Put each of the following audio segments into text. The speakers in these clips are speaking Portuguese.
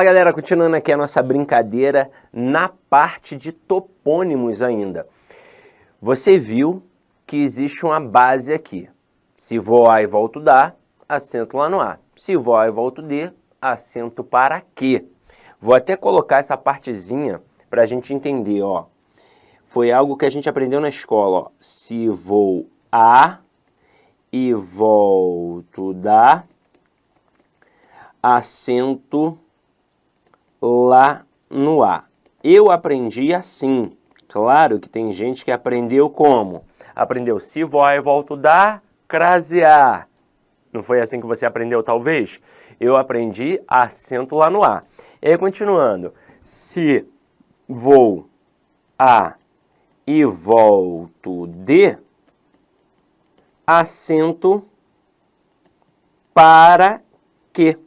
Fala galera, continuando aqui a nossa brincadeira na parte de topônimos ainda. Você viu que existe uma base aqui. Se vou A e volto dá, acento lá no A. Se vou A e volto D, acento para Q. Vou até colocar essa partezinha para a gente entender, ó. Foi algo que a gente aprendeu na escola, ó. Se vou A e volto dá, acento lá no A. Eu aprendi assim. Claro que tem gente que aprendeu como? Aprendeu se vou A e volto dá, crase A. Não foi assim que você aprendeu, talvez? Eu aprendi acento lá no A. E aí, continuando. Se vou A e volto D, acento para Q.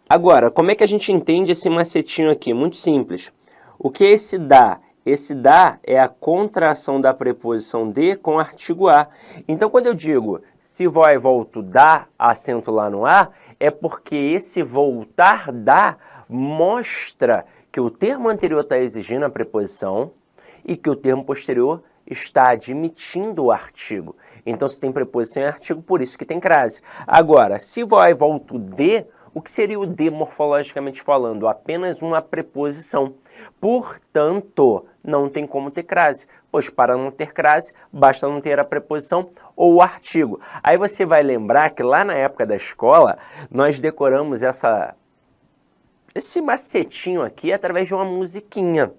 Agora, como é que a gente entende esse macetinho aqui? Muito simples. O que é esse dá? Esse dá é a contração da preposição de com artigo a. Então, quando eu digo se vou e volto dá, acento lá no a, é porque esse voltar dá mostra que o termo anterior está exigindo a preposição e que o termo posterior está admitindo o artigo. Então, se tem preposição e artigo, por isso que tem crase. Agora, se vou e volto de, o que seria o de morfologicamente falando? Apenas uma preposição. Portanto, não tem como ter crase, pois para não ter crase, basta não ter a preposição ou o artigo. Aí você vai lembrar que lá na época da escola, nós decoramos esse macetinho aqui através de uma musiquinha.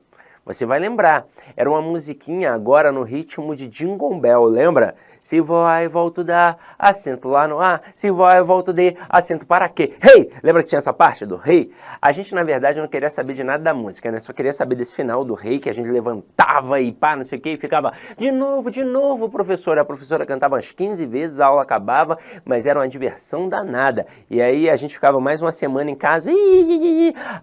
Você vai lembrar, era uma musiquinha agora no ritmo de Jingle Bell, lembra? Se vou A e volto dá, acento lá no A. Se vou A e volto D, acento para Q. Hey! Lembra que tinha essa parte do rei? A gente, na verdade, não queria saber de nada da música, né? Só queria saber desse final do rei, que a gente levantava e pá, não sei o que, e ficava de novo, professora. A professora cantava umas 15 vezes, a aula acabava, mas era uma diversão danada. E aí a gente ficava mais uma semana em casa,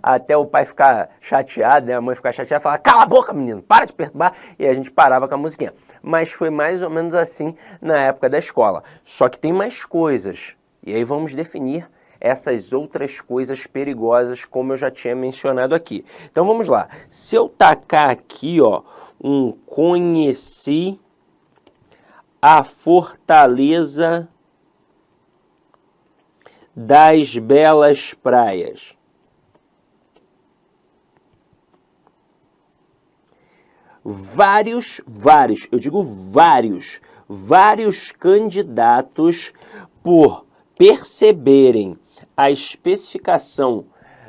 até o pai ficar chateado, né? A mãe ficar chateada e falar, cala a boca, menino, para de perturbar. E a gente parava com a musiquinha. Mas foi mais ou menos assim na época da escola. Só que tem mais coisas. E aí vamos definir essas outras coisas perigosas, como eu já tinha mencionado aqui. Então vamos lá. Se eu tacar aqui, ó, um conheci a fortaleza das belas praias. Vários candidatos, por perceberem a especificação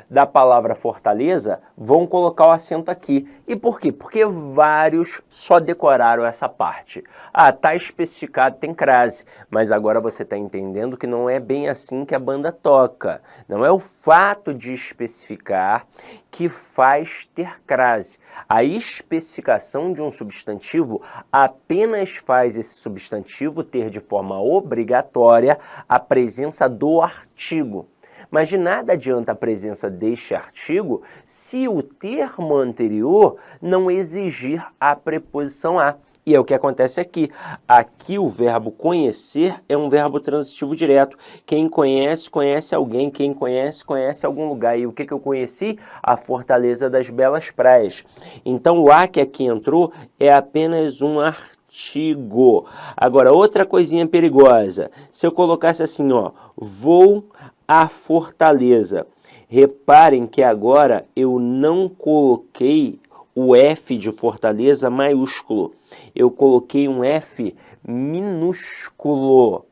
da palavra fortaleza, vão colocar o acento aqui. E por quê? Porque vários só decoraram essa parte. Ah, tá especificado, tem crase. Mas agora você está entendendo que não é bem assim que a banda toca. Não é o fato de especificar que faz ter crase. A especificação de um substantivo apenas faz esse substantivo ter de forma obrigatória a presença do artigo. Mas de nada adianta a presença deste artigo se o termo anterior não exigir a preposição a. E é o que acontece aqui. Aqui o verbo conhecer é um verbo transitivo direto. Quem conhece, conhece alguém. Quem conhece, conhece algum lugar. E o que eu conheci? A fortaleza das belas praias. Então o a que aqui entrou é apenas um artigo. Agora, outra coisinha perigosa. Se eu colocasse assim, ó, vou a fortaleza. Reparem que agora eu não coloquei o F de fortaleza maiúsculo. Eu coloquei um F minúsculo.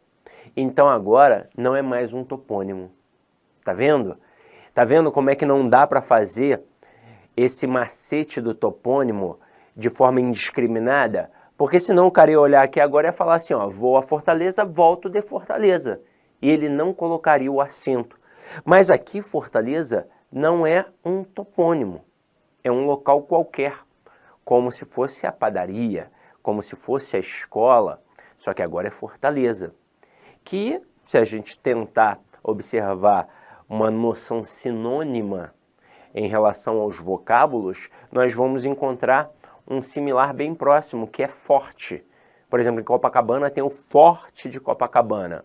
Então agora não é mais um topônimo. Tá vendo? Tá vendo como é que não dá para fazer esse macete do topônimo de forma indiscriminada? Porque senão o cara ia olhar aqui agora e ia falar assim, ó, vou a Fortaleza, volto de Fortaleza. E ele não colocaria o acento. Mas aqui Fortaleza não é um topônimo. É um local qualquer, como se fosse a padaria, como se fosse a escola, só que agora é Fortaleza. Que, se a gente tentar observar uma noção sinônima em relação aos vocábulos, nós vamos encontrar um similar bem próximo, que é forte. Por exemplo, em Copacabana tem o Forte de Copacabana.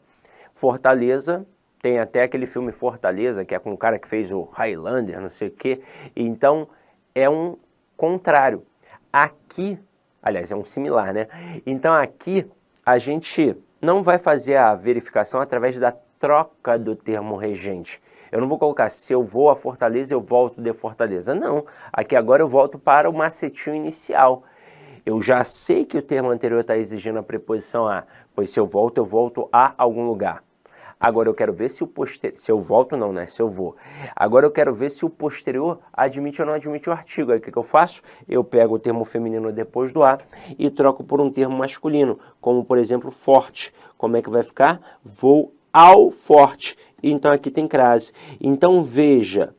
Fortaleza Tem até aquele filme Fortaleza, que é com o cara que fez o Highlander, não sei o quê. Então, é um contrário. Aqui, aliás, é um similar, né? Então, aqui, a gente não vai fazer a verificação através da troca do termo regente. Eu não vou colocar, se eu vou a Fortaleza, eu volto de Fortaleza. Não, aqui agora eu volto para o macetinho inicial. Eu já sei que o termo anterior está exigindo a preposição a, pois se eu volto a algum lugar. Agora eu quero ver se o posterior, se eu volto não, né, se eu vou. Agora eu quero ver se o posterior admite ou não admite o artigo. Aí o que eu faço? Eu pego o termo feminino depois do a e troco por um termo masculino, como por exemplo forte. Como é que vai ficar? Vou ao forte. Então aqui tem crase. Então veja,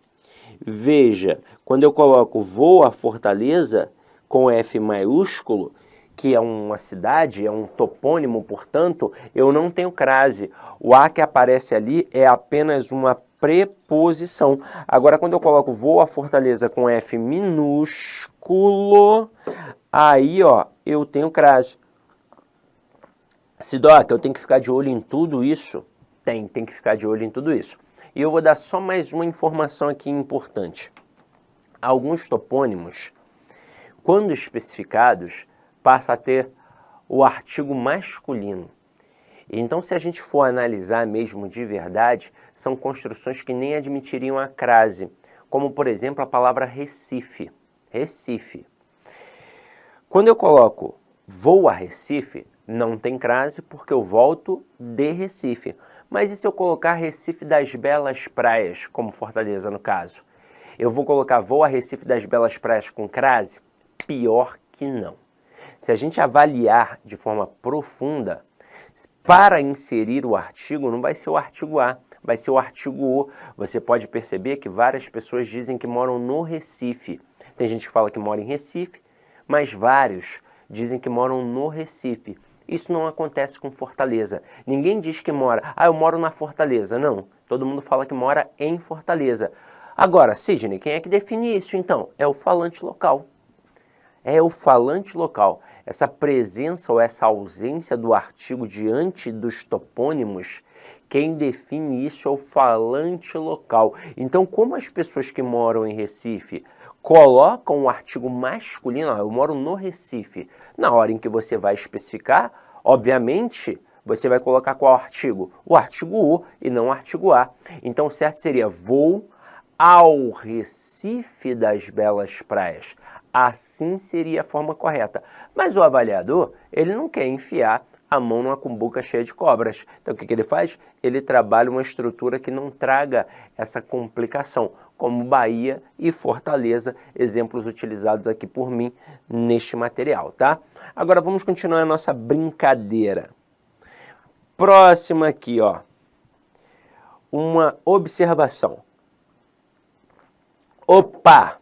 quando eu coloco vou à Fortaleza com F maiúsculo, que é uma cidade, é um topônimo, portanto, eu não tenho crase. O a que aparece ali é apenas uma preposição. Agora, quando eu coloco vou à Fortaleza com F minúsculo, aí, ó, eu tenho crase. Sidoca, eu tenho que ficar de olho em tudo isso? Tem que ficar de olho em tudo isso. E eu vou dar só mais uma informação aqui importante. Alguns topônimos, quando especificados, passa a ter o artigo masculino. Então, se a gente for analisar mesmo de verdade, são construções que nem admitiriam a crase, como, por exemplo, a palavra Recife. Recife. Quando eu coloco vou a Recife, não tem crase porque eu volto de Recife. Mas e se eu colocar Recife das Belas Praias, como Fortaleza no caso? Eu vou colocar vou a Recife das Belas Praias com crase? Pior que não. Se a gente avaliar de forma profunda, para inserir o artigo, não vai ser o artigo A, vai ser o artigo O. Você pode perceber que várias pessoas dizem que moram no Recife. Tem gente que fala que mora em Recife, mas vários dizem que moram no Recife. Isso não acontece com Fortaleza. Ninguém diz que mora, eu moro na Fortaleza. Não, todo mundo fala que mora em Fortaleza. Agora, Sidney, quem é que define isso então? É o falante local. É o falante local. Essa presença ou essa ausência do artigo diante dos topônimos, quem define isso é o falante local. Então, como as pessoas que moram em Recife colocam o artigo masculino, eu moro no Recife, na hora em que você vai especificar, obviamente, você vai colocar qual artigo? O artigo O e não o artigo A. Então, o certo seria vou ao Recife das Belas Praias. Assim seria a forma correta. Mas o avaliador, ele não quer enfiar a mão numa cumbuca cheia de cobras. Então o que ele faz? Ele trabalha uma estrutura que não traga essa complicação, como Bahia e Fortaleza, exemplos utilizados aqui por mim neste material, tá? Agora vamos continuar a nossa brincadeira. Próxima aqui, ó. Uma observação. Opa!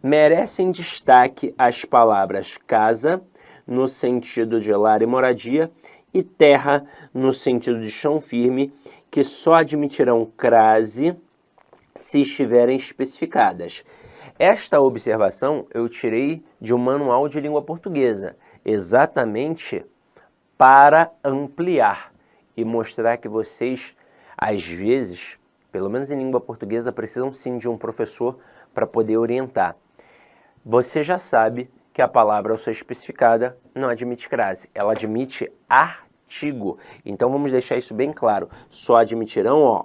Merecem destaque as palavras casa, no sentido de lar e moradia, e terra, no sentido de chão firme, que só admitirão crase se estiverem especificadas. Esta observação eu tirei de um manual de língua portuguesa, exatamente para ampliar e mostrar que vocês, às vezes, pelo menos em língua portuguesa, precisam sim de um professor para poder orientar. Você já sabe que a palavra, ao ser especificada, não admite crase, ela admite artigo. Então vamos deixar isso bem claro. Só admitirão, ó,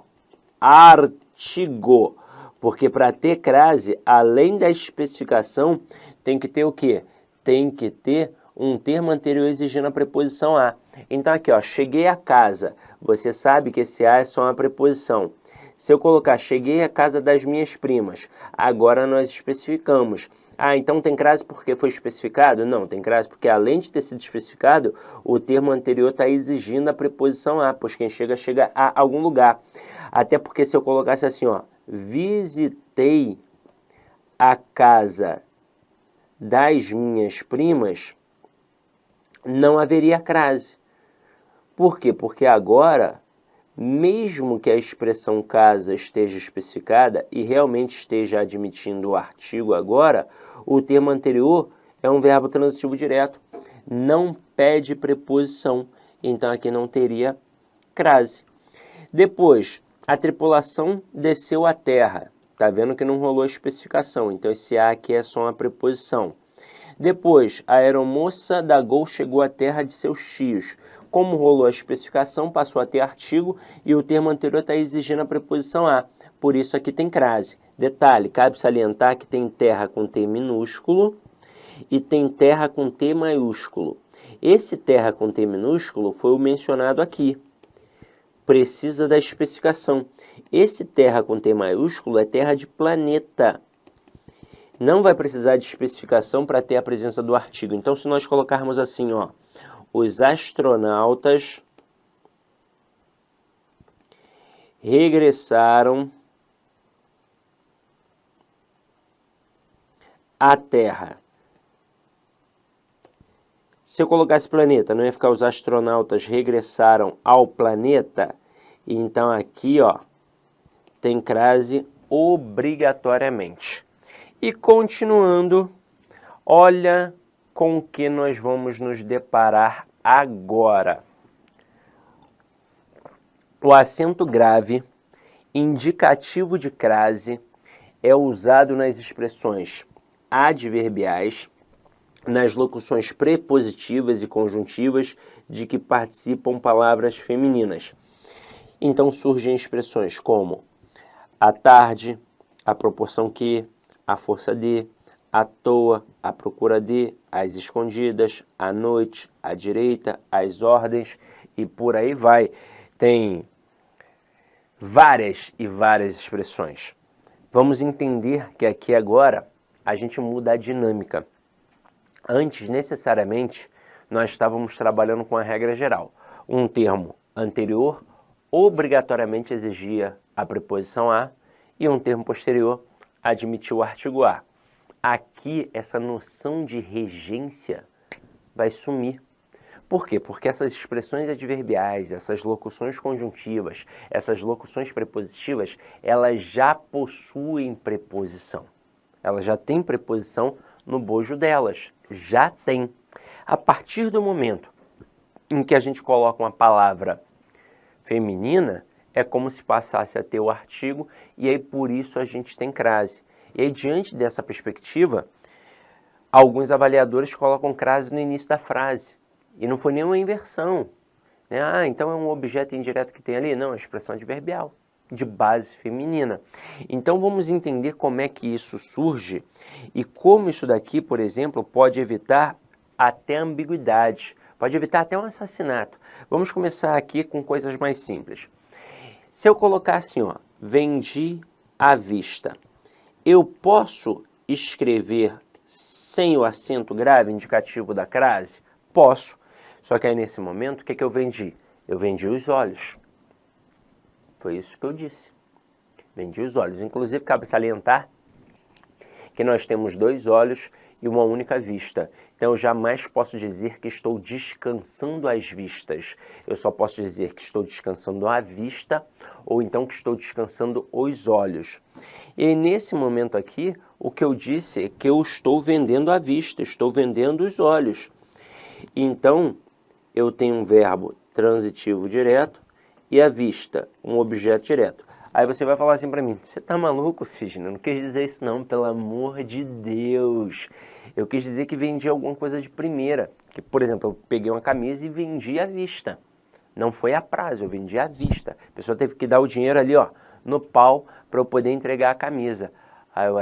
artigo. Porque para ter crase, além da especificação, tem que ter o quê? Tem que ter um termo anterior exigindo a preposição a. Então aqui, ó, cheguei a casa. Você sabe que esse a é só uma preposição. Se eu colocar cheguei à casa das minhas primas, agora nós especificamos. Então tem crase porque foi especificado? Não, tem crase porque além de ter sido especificado, o termo anterior está exigindo a preposição a, pois quem chega, chega a algum lugar. Até porque se eu colocasse assim, ó, visitei a casa das minhas primas, não haveria crase. Por quê? Porque agora, mesmo que a expressão casa esteja especificada e realmente esteja admitindo o artigo agora, o termo anterior é um verbo transitivo direto, não pede preposição, então aqui não teria crase. Depois, A tripulação desceu à terra. Tá vendo que não rolou a especificação, então esse a aqui é só uma preposição. Depois, a aeromoça da Gol chegou à terra de seus tios. Como rolou a especificação, passou a ter artigo e o termo anterior está exigindo a preposição a. Por isso aqui tem crase. Detalhe, cabe salientar que tem terra com T minúsculo e tem terra com T maiúsculo. Esse terra com T minúsculo foi o mencionado aqui. Precisa da especificação. Esse terra com T maiúsculo é terra de planeta. Não vai precisar de especificação para ter a presença do artigo. Então, se nós colocarmos assim, ó, os astronautas regressaram à Terra. Se eu colocasse planeta, não ia ficar os astronautas regressaram ao planeta? Então aqui, ó, tem crase obrigatoriamente. E continuando, olha com o que nós vamos nos deparar agora. O acento grave, indicativo de crase, é usado nas expressões adverbiais, nas locuções prepositivas e conjuntivas de que participam palavras femininas. Então surgem expressões como à tarde, à proporção que, à força de, à toa, à procura de, às escondidas, à noite, à direita, às ordens e por aí vai. Tem várias e várias expressões. Vamos entender que aqui agora a gente muda a dinâmica. Antes, necessariamente, nós estávamos trabalhando com a regra geral. Um termo anterior obrigatoriamente exigia a preposição a e um termo posterior admitia o artigo a. Aqui, essa noção de regência vai sumir. Por quê? Porque essas expressões adverbiais, essas locuções conjuntivas, essas locuções prepositivas, elas já possuem preposição. Elas já têm preposição no bojo delas. Já tem. A partir do momento em que a gente coloca uma palavra feminina, é como se passasse a ter o artigo e aí por isso a gente tem crase. E aí, diante dessa perspectiva, alguns avaliadores colocam crase no início da frase. E não foi nenhuma inversão. Ah, então é um objeto indireto que tem ali? Não, é expressão adverbial, de base feminina. Então vamos entender como é que isso surge e como isso daqui, por exemplo, pode evitar até ambiguidade, pode evitar até um assassinato. Vamos começar aqui com coisas mais simples. Se eu colocar assim, ó, vendi à vista, eu posso escrever sem o acento grave indicativo da crase? Posso. Só que aí nesse momento, o que eu vendi? Eu vendi os olhos. Foi isso que eu disse. Vendi os olhos. Inclusive, cabe salientar que nós temos dois olhos e uma única vista. Então, eu jamais posso dizer que estou descansando as vistas. Eu só posso dizer que estou descansando a vista ou então que estou descansando os olhos. E nesse momento aqui, o que eu disse é que eu estou vendendo a vista, estou vendendo os olhos. Então, eu tenho um verbo transitivo direto e a vista, um objeto direto. Aí você vai falar assim para mim, você tá maluco, Sidney? Eu não quis dizer isso não, pelo amor de Deus. Eu quis dizer que vendi alguma coisa de primeira. Que, por exemplo, eu peguei uma camisa e vendi à vista. Não foi a prazo, eu vendi à vista. A pessoa teve que dar o dinheiro ali, ó, no pau, para eu poder entregar a camisa. Aí eu,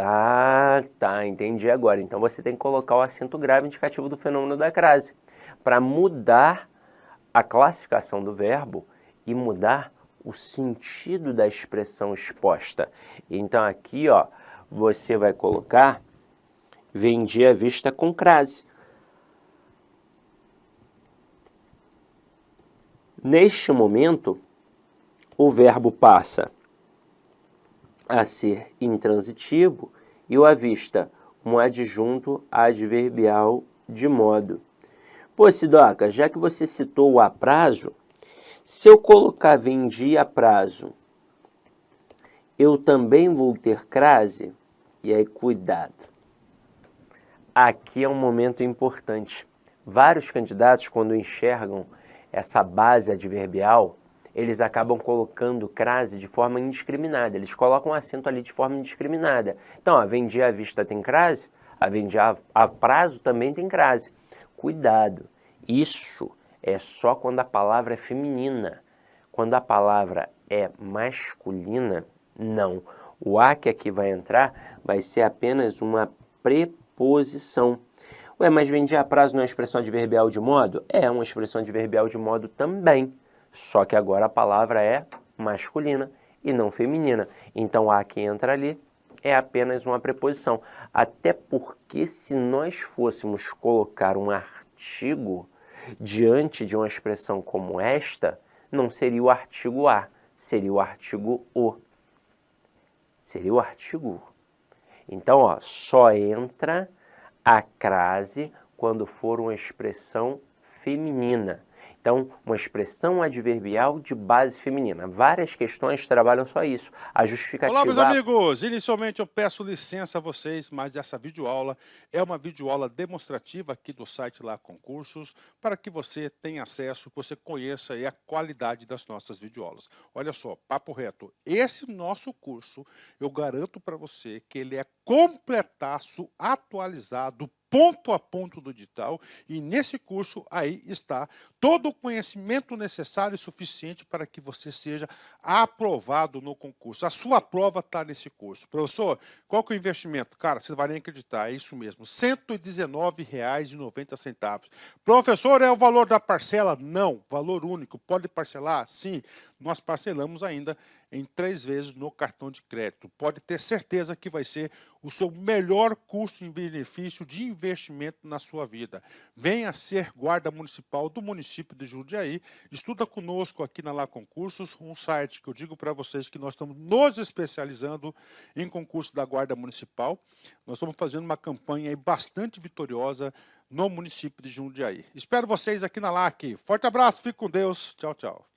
tá, entendi agora. Então você tem que colocar o acento grave indicativo do fenômeno da crase, para mudar a classificação do verbo e mudar o sentido da expressão exposta. Então aqui, ó, você vai colocar vendi à vista com crase. Neste momento, o verbo passa a ser intransitivo e o à vista, um adjunto adverbial de modo. Pô, Sidoca, já que você citou o a prazo, se eu colocar vendi a prazo, eu também vou ter crase? E aí, cuidado. Aqui é um momento importante. Vários candidatos, quando enxergam essa base adverbial, eles acabam colocando crase de forma indiscriminada. Eles colocam acento ali de forma indiscriminada. Então, ó, vendi à vista tem crase, a vendi a prazo também tem crase. Cuidado, isso é só quando a palavra é feminina. Quando a palavra é masculina, não. O a que aqui vai entrar vai ser apenas uma preposição. Ué, mas vendi a prazo não é expressão adverbial de modo? É uma expressão adverbial de modo também. Só que agora a palavra é masculina e não feminina. Então a que entra ali é apenas uma preposição. Até porque se nós fôssemos colocar um artigo diante de uma expressão como esta, não seria o artigo a, seria o artigo o. Seria o artigo o. Então, ó, só entra a crase quando for uma expressão feminina. Então, uma expressão adverbial de base feminina. Várias questões trabalham só isso. A justificativa... Olá, meus amigos! Inicialmente eu peço licença a vocês, mas essa videoaula é uma videoaula demonstrativa aqui do site Lá Concursos, para que você tenha acesso, que você conheça a qualidade das nossas videoaulas. Olha só, papo reto, esse nosso curso, eu garanto para você que ele é completaço, atualizado, ponto a ponto do digital, e nesse curso aí está todo o conhecimento necessário e suficiente para que você seja aprovado no concurso. A sua prova está nesse curso. Professor, qual que é o investimento? Cara, você não vai nem acreditar, é isso mesmo, R$ 119,90. Professor, é o valor da parcela? Não, valor único. Pode parcelar? Sim, nós parcelamos ainda em 3 vezes no cartão de crédito. Pode ter certeza que vai ser o seu melhor custo em benefício de investimento na sua vida. Venha ser guarda municipal do município de Jundiaí, estuda conosco aqui na Lá Concursos, um site que eu digo para vocês que nós estamos nos especializando em concurso da guarda municipal. Nós estamos fazendo uma campanha aí bastante vitoriosa no município de Jundiaí. Espero vocês aqui na LAC. Forte abraço, fique com Deus. Tchau, tchau.